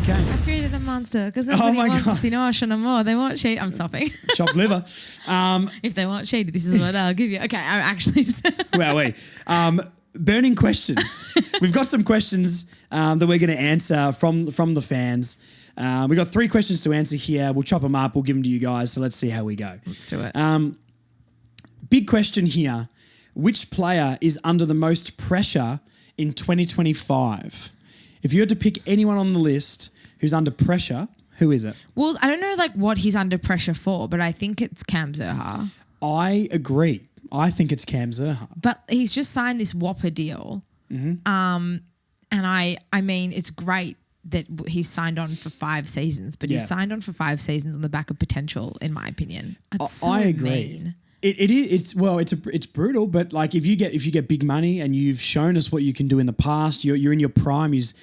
Okay. I created a monster because Oh nobody my wants God. Sinosh and more. They want shady. I'm stopping. Chopped liver. If they want shady, this is what I'll give you. Okay, I'm actually... Well, wait. Burning questions. We've got some questions that we're going to answer from the fans. We've got 3 questions to answer here. We'll chop them up. We'll give them to you guys. So let's see how we go. Let's do it. Big question here. Which player is under the most pressure in 2025? If you had to pick anyone on the list who's under pressure, who is it? Well, I don't know what he's under pressure for, but I think it's Cam Zurhaar. I agree. I think it's Cam Zurhaar. But he's just signed this whopper deal. Mm-hmm. And I mean, it's great that he's signed on for 5 seasons, but he's signed on for 5 seasons on the back of potential, in my opinion. I agree. Mean. It is. It's brutal, but like if you get big money and you've shown us what you can do in the past, you're in your prime. He's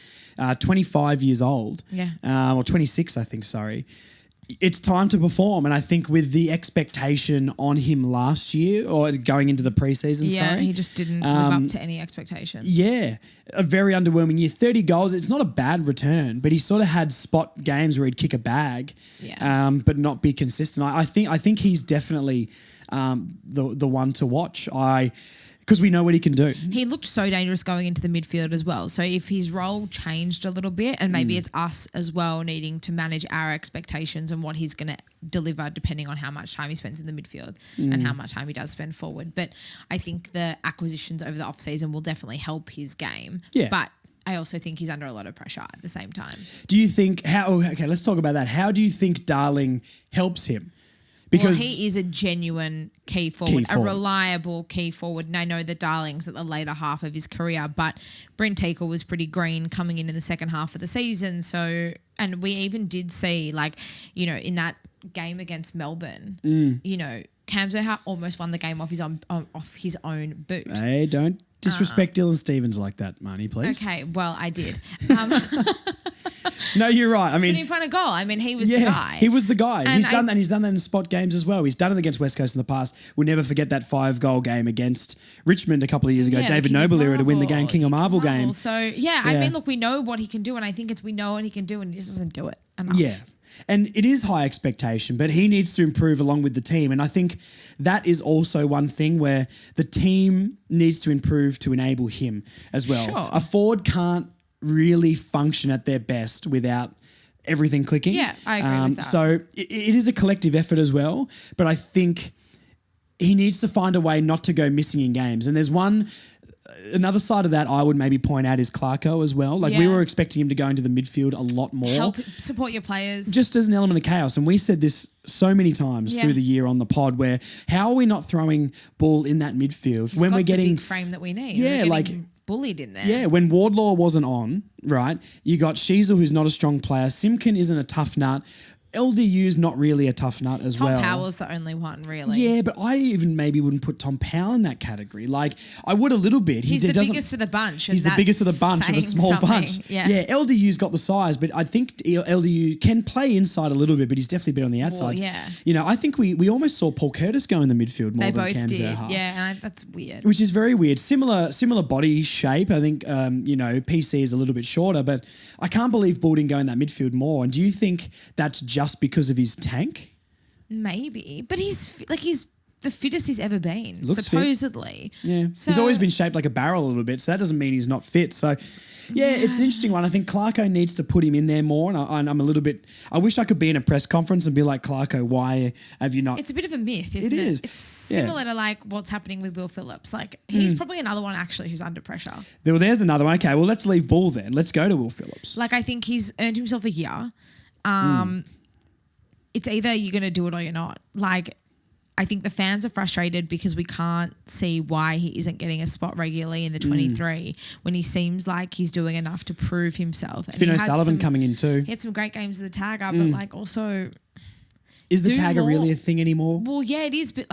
25 years old, or 26, I think. Sorry, it's time to perform, and I think with the expectation on him last year or going into the preseason, he just didn't live up to any expectation. Yeah, a very underwhelming year. 30 goals. It's not a bad return, but he sort of had spot games where he'd kick a bag, but not be consistent. I think he's definitely the one to watch. Because we know what he can do. He looked so dangerous going into the midfield as well. So if his role changed a little bit, and maybe it's us as well needing to manage our expectations and what he's going to deliver depending on how much time he spends in the midfield and how much time he does spend forward. But I think the acquisitions over the off-season will definitely help his game. Yeah. But I also think he's under a lot of pressure at the same time. Do you think let's talk about that. How do you think Darling helps him? Because he is a genuine key forward, a reliable key forward. And I know that Darling's at the later half of his career, but Brent Teakle was pretty green coming in the second half of the season. So, and we even did see, in that game against Melbourne, Cam Zurhaar almost won the game off his own boot. Hey, don't disrespect Dylan Stevens like that, Marnie, please. Okay, well, I did. No, you're right. I mean, but in front of goal, I mean, he was the guy. He was the guy. And he's done that. He's done that in spot games as well. He's done it against West Coast in the past. We'll never forget that 5-goal game against Richmond a couple of years ago. David Noble era to win the game, King of Marvel game. So, I mean, look, we know what he can do, and I think we know what he can do, and he just doesn't do it enough. Yeah. And it is high expectation, but he needs to improve along with the team. And I think that is also one thing where the team needs to improve to enable him as well. Sure. A forward can't really function at their best without everything clicking. Yeah, I agree with that. So it is a collective effort as well, but I think he needs to find a way not to go missing in games. And there's another side of that I would maybe point out is Clarko as well. We were expecting him to go into the midfield a lot more. Help support your players. Just as an element of chaos. And we said this so many times through the year on the pod where how are we not throwing ball in that midfield when we're getting the big frame that we need? Yeah, bullied in there. Yeah, when Wardlaw wasn't on, right, you got Sheasel, who's not a strong player. Simkin isn't a tough nut. LDU's not really a tough nut as well. Tom Powell's the only one, really. Yeah, but I even maybe wouldn't put Tom Powell in that category. I would a little bit. He's the biggest of the bunch. He's the biggest of the bunch of a small bunch. Yeah, LDU's got the size, but I think LDU can play inside a little bit, but he's definitely better on the outside. Well, I think we almost saw Paul Curtis go in the midfield more than Cam Zurhaar. They both did, and that's weird. Which is very weird. Similar body shape. I think, PC is a little bit shorter, but I can't believe Bull didn't go in that midfield more. And do you think that's just because of his tank? Maybe, but he's the fittest he's ever been, Looks supposedly. Fit. Yeah, so, he's always been shaped like a barrel a little bit, so that doesn't mean he's not fit. So, it's an interesting one. I think Clarko needs to put him in there more, and I'm a little bit. I wish I could be in a press conference and be like, Clarko, why have you not? It's a bit of a myth, isn't it? It is. It's similar to what's happening with Will Phillips. He's probably another one actually who's under pressure. Well, there's another one. Okay, well let's leave Bull then. Let's go to Will Phillips. I think he's earned himself a year. It's either you're going to do it or you're not. I think the fans are frustrated because we can't see why he isn't getting a spot regularly in the 23 when he seems like he's doing enough to prove himself. And Finn O'Sullivan coming in too. He had some great games as the tagger, but also... Is the tagger really a thing anymore? Well, yeah, it is, but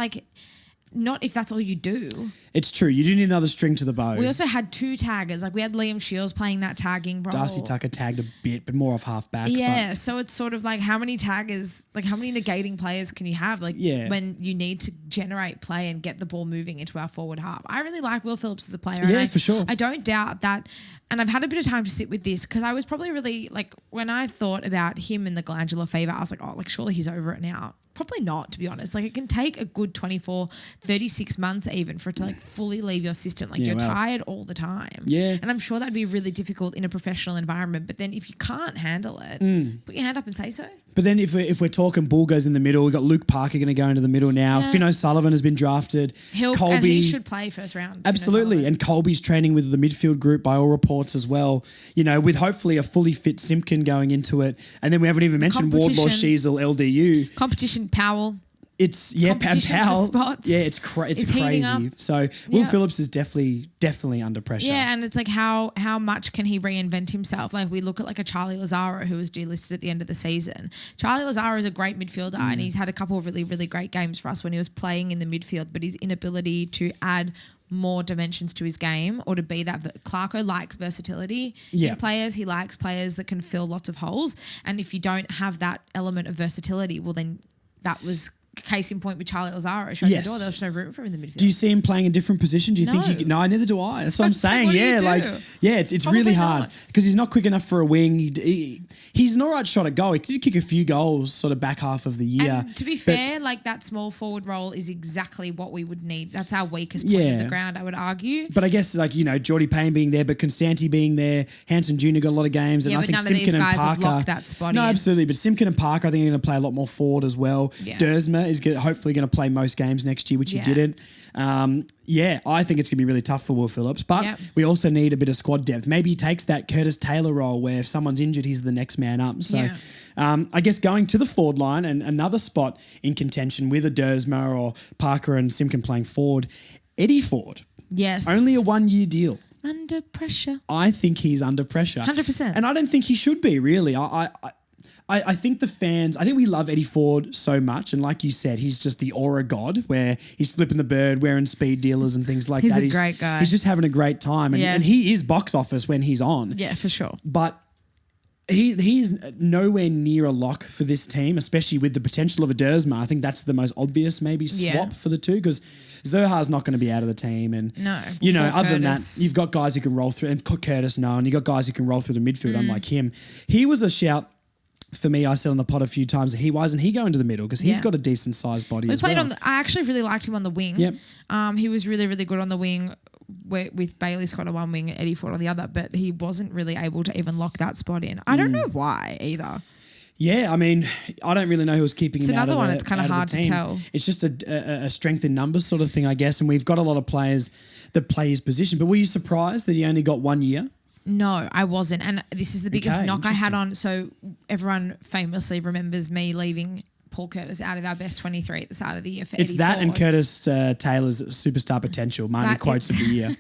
not if that's all you do. It's true. You do need another string to the bow. We also had 2 taggers. Like we had Liam Shields playing that tagging role. Darcy Tucker tagged a bit, but more off half back. Yeah, so it's sort of like how many taggers, like how many negating players can you have? Like when you need to generate play and get the ball moving into our forward half. I really like Will Phillips as a player. Yeah, for sure. I don't doubt that. And I've had a bit of time to sit with this because I was probably really like when I thought about him and the glandular fever, I was like, oh, like surely he's over it now. Probably not, to be honest. Like it can take a good 24, 36 months even for it to like fully leave your system. Like you're tired all the time. Yeah. And I'm sure that'd be really difficult in a professional environment. But then if you can't handle it, put your hand up and say so. But then if we're talking Bull goes in the middle, we've got Luke Parker going to go into the middle now. Yeah. Finn O'Sullivan has been drafted. Colby, and he should play first round. Absolutely. And Colby's training with the midfield group by all reports as well. You know, with hopefully a fully fit Simpkin going into it. And then we haven't even mentioned Wardlaw, Sheasel, LDU. Competition, Powell. It's Powell. Yeah, it's crazy. So Will Phillips is definitely under pressure. Yeah, and it's like how much can he reinvent himself? Like we look at like a Charlie Lazaro who was delisted at the end of the season. Charlie Lazaro is a great midfielder and he's had a couple of really, really great games for us when he was playing in the midfield, but his inability to add more dimensions to his game or to be that. Clarko likes versatility in players. He likes players that can fill lots of holes. And if you don't have that element of versatility, well then that was case in point with Charlie Lazaro showing the door. There was no room for him in the midfield. Do you see him playing a different position? Do you think no, neither do I. That's what I'm saying. It's really hard because he's not quick enough for a wing. He's an all right shot at goal. He did kick a few goals sort of back half of the year. And to be fair, like that small forward role is exactly what we would need. That's our weakest point in the ground, I would argue. But I guess like, you know, Geordie Payne being there, but Constanti being there, Hanson Jr. got a lot of games. And I think none of these guys have locked that spot in. Absolutely. But Simpkin and Parker, I think are going to play a lot more forward as well. Yeah. Dersma is hopefully going to play most games next year, which he didn't. I think it's going to be really tough for Will Phillips, but we also need a bit of squad depth. Maybe he takes that Curtis Taylor role where if someone's injured, he's the next man up. So I guess going to the forward line and another spot in contention with a Dersma or Parker and Simpkin playing forward, Eddie Ford. Yes. Only a 1-year deal. Under pressure. I think he's under pressure. 100%. And I don't think he should be, really. I think the fans, I think we love Eddie Ford so much. And like you said, he's just the aura god where he's flipping the bird, wearing speed dealers and things like that. He's a great guy. He's just having a great time. And he is box office when he's on. Yeah, for sure. But he's nowhere near a lock for this team, especially with the potential of a Dersma. I think that's the most obvious maybe swap for the two because Zerha's not going to be out of the team. And, other than that, you've got guys who can roll through. And Curtis, no. And you've got guys who can roll through the midfield, unlike him. He was a shout. For me, I said on the pod a few times, why isn't he going to the middle? Because he's got a decent sized body as well. I actually really liked him on the wing. Yep. He was really, really good on the wing with Bailey Scott on one wing and Eddie Ford on the other, but he wasn't really able to even lock that spot in. I don't know why either. Yeah, I mean, I don't really know who's keeping him out of the team. It's another one that's kind of hard to tell. It's just a strength in numbers sort of thing, I guess, and we've got a lot of players that play his position. But were you surprised that he only got 1 year? No, I wasn't. And this is the biggest knock I had on. So everyone famously remembers me leaving Paul Curtis out of our best 23 at the start of the year for Eddie that Ford. And Curtis Taylor's superstar potential. Marnie quotes of the year.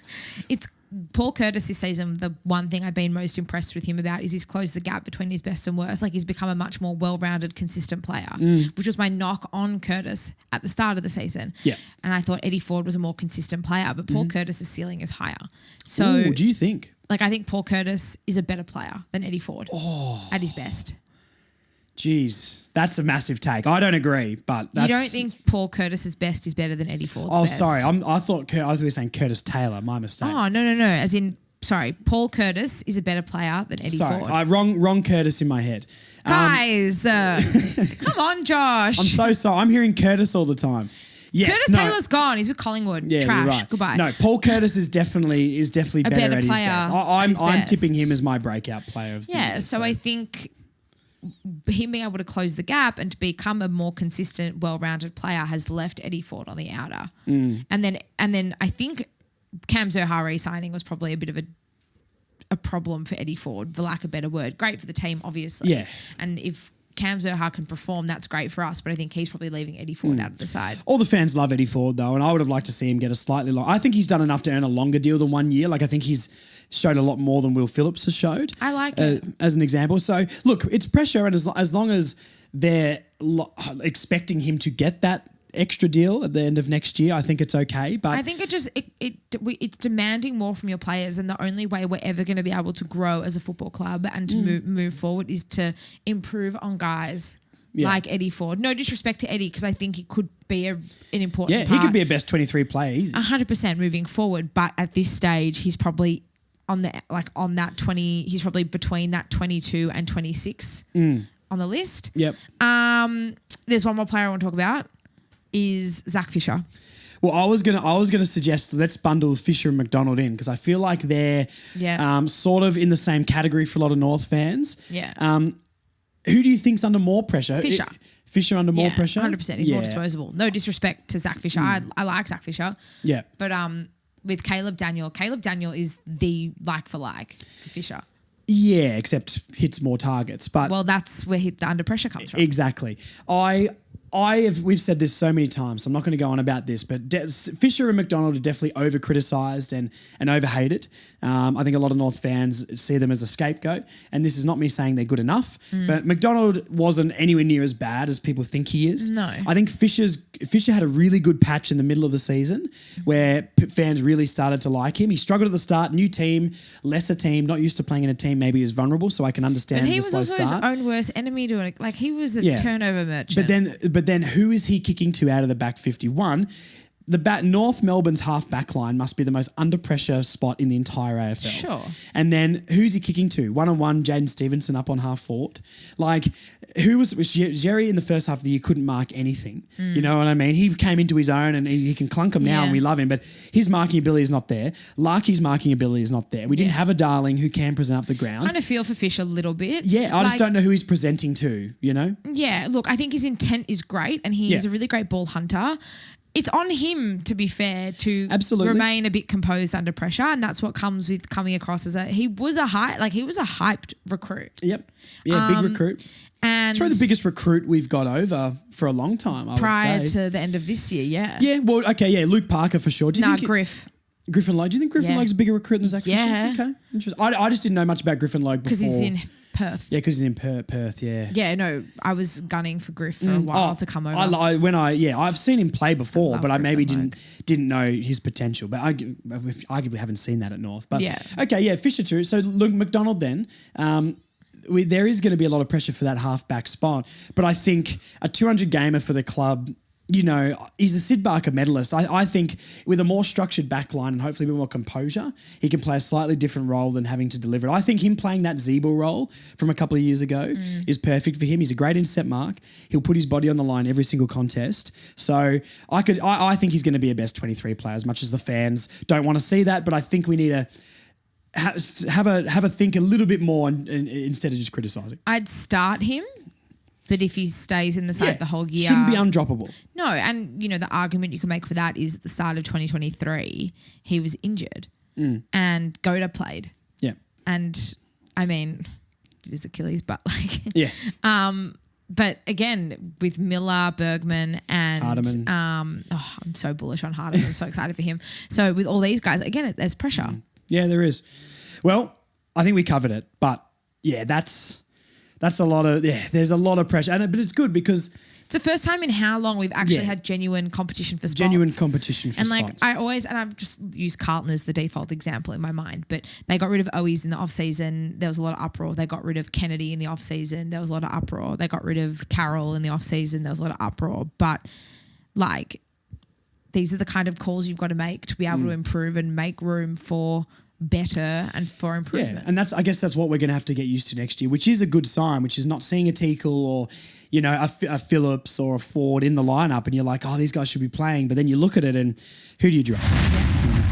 It's Paul Curtis this season. The one thing I've been most impressed with him about is he's closed the gap between his best and worst. Like he's become a much more well-rounded, consistent player, which was my knock on Curtis at the start of the season. Yeah. And I thought Eddie Ford was a more consistent player, but Paul Curtis's ceiling is higher. So do you think? Like, I think Paul Curtis is a better player than Eddie Ford at his best. Jeez, that's a massive take. I don't agree, but that's... You don't think Paul Curtis's best is better than Eddie Ford's best? Oh, sorry. I thought you were saying Curtis Taylor. My mistake. Oh, no. As in, sorry, Paul Curtis is a better player than Eddie Ford. Wrong Curtis in my head. Guys, come on, Josh. I'm so sorry. I'm hearing Curtis all the time. Yes, Curtis Taylor's gone. He's with Collingwood. Yeah, trash. Right. Goodbye. No, Paul Curtis is definitely better at his best. I'm tipping him as my breakout player of the year. So I think him being able to close the gap and to become a more consistent, well-rounded player has left Eddie Ford on the outer. And then I think Cam Zerha re-signing was probably a bit of a problem for Eddie Ford, for lack of a better word. Great for the team, obviously. Yeah. And if Cam Zerha can perform, that's great for us, but I think he's probably leaving Eddie Ford out of the side. All the fans love Eddie Ford, though, and I would have liked to see him get a slightly long... I think he's done enough to earn a longer deal than 1 year. Like, I think he's showed a lot more than Will Phillips has showed. I like it. As an example. So, look, it's pressure, and as long as they're expecting him to get that extra deal at the end of next year, I think it's okay. But I think it's demanding more from your players, and the only way we're ever going to be able to grow as a football club and to move forward is to improve on guys like Eddie Ford. No disrespect to Eddie, because I think he could be an important part. Yeah, he could be a best 23 player. 100% moving forward, but at this stage, he's probably on that 20. He's probably between that 22 and 26 on the list. Yep. There's one more player I want to talk about is Zach Fisher. Well, I was gonna suggest let's bundle Fisher and McDonald in, because I feel like they're sort of in the same category for a lot of North fans. Yeah. Who do you think's under more pressure? Fisher. Fisher under more pressure? 100%. He's more disposable. No disrespect to Zach Fisher. I like Zach Fisher. Yeah. But with Caleb Daniel is the like for like Fisher. Yeah, except hits more targets. But well, that's where the under pressure comes from. Exactly. We've said this so many times, so I'm not going to go on about this, but Fisher and McDonald are definitely over-criticised and over-hated. I think a lot of North fans see them as a scapegoat, and this is not me saying they're good enough, but McDonald wasn't anywhere near as bad as people think he is. No. I think Fisher had a really good patch in the middle of the season where fans really started to like him. He struggled at the start, new team, lesser team, not used to playing in a team maybe is vulnerable, so I can understand the slow start. But he was also his own worst enemy doing it. Like, he was a turnover merchant. But then who is he kicking to out of the back 51? North Melbourne's half back line must be the most under pressure spot in the entire AFL. Sure. And then who's he kicking to? 1-on-1, Jaden Stevenson up on half forward. Like, who was Jerry in the first half of the year couldn't mark anything. You know what I mean? He came into his own and he can clunk them now and we love him, but his marking ability is not there. Larky's marking ability is not there. We didn't have a Darling who can present up the ground. Kind of feel for Fish a little bit. Yeah, I just don't know who he's presenting to, you know? Yeah, look, I think his intent is great and he's a really great ball hunter. It's on him, to be fair, to remain a bit composed under pressure, and that's what comes with coming across as he was a hyped recruit. Yep. Yeah, big recruit. And it's probably the biggest recruit we've got over for a long time, I would say. Prior to the end of this year, yeah. Yeah, well, okay, yeah, Luke Parker for sure. Griffin Logue. Do you think Griffin Logue's a bigger recruit than Zach Fisher? Okay, interesting. I just didn't know much about Griffin Logue before. Because he's in Perth. Yeah, because he's in Perth, yeah. Yeah, no, I was gunning for Griff for a while to come over. I've seen him play before, but I maybe didn't know his potential. But I arguably haven't seen that at North. But Fisher too. So look, McDonald then. There is going to be a lot of pressure for that half-back spot, but I think a 200 gamer for the club, you know, he's a Sid Barker medalist. I think with a more structured back line and hopefully a bit more composure, he can play a slightly different role than having to deliver it. I think him playing that Zeeble role from a couple of years ago is perfect for him. He's a great intercept mark. He'll put his body on the line every single contest. So I think he's going to be a best 23 player, as much as the fans don't want to see that, but I think we need to have a think a little bit more instead of just criticising. I'd start him. But if he stays in the side the whole year... Shouldn't be undroppable. No, and, you know, the argument you can make for that is at the start of 2023, he was injured and Goda played. Yeah. And, I mean, his Achilles, but like... Yeah. But again, with Miller, Bergman and... Hardiman. I'm so bullish on Hardiman. I'm so excited for him. So with all these guys, again, there's pressure. Yeah, there is. Well, I think we covered it, but yeah, that's a lot of, there's a lot of pressure. But it's good because... It's the first time in how long we've actually had genuine competition for spots. Genuine competition for spots. And I've just used Carlton as the default example in my mind, but they got rid of Owies in the off-season. There was a lot of uproar. They got rid of Kennedy in the off-season. There was a lot of uproar. They got rid of Carroll in the off-season. There was a lot of uproar. But, like, these are the kind of calls you've got to make to be able to improve and make room for better and for improvement. Yeah, and I guess that's what we're going to have to get used to next year, which is a good sign, which is not seeing a Teakle or, you know, a Phillips or a Ford in the lineup and you're like, oh, these guys should be playing. But then you look at it and who do you draft? Yeah.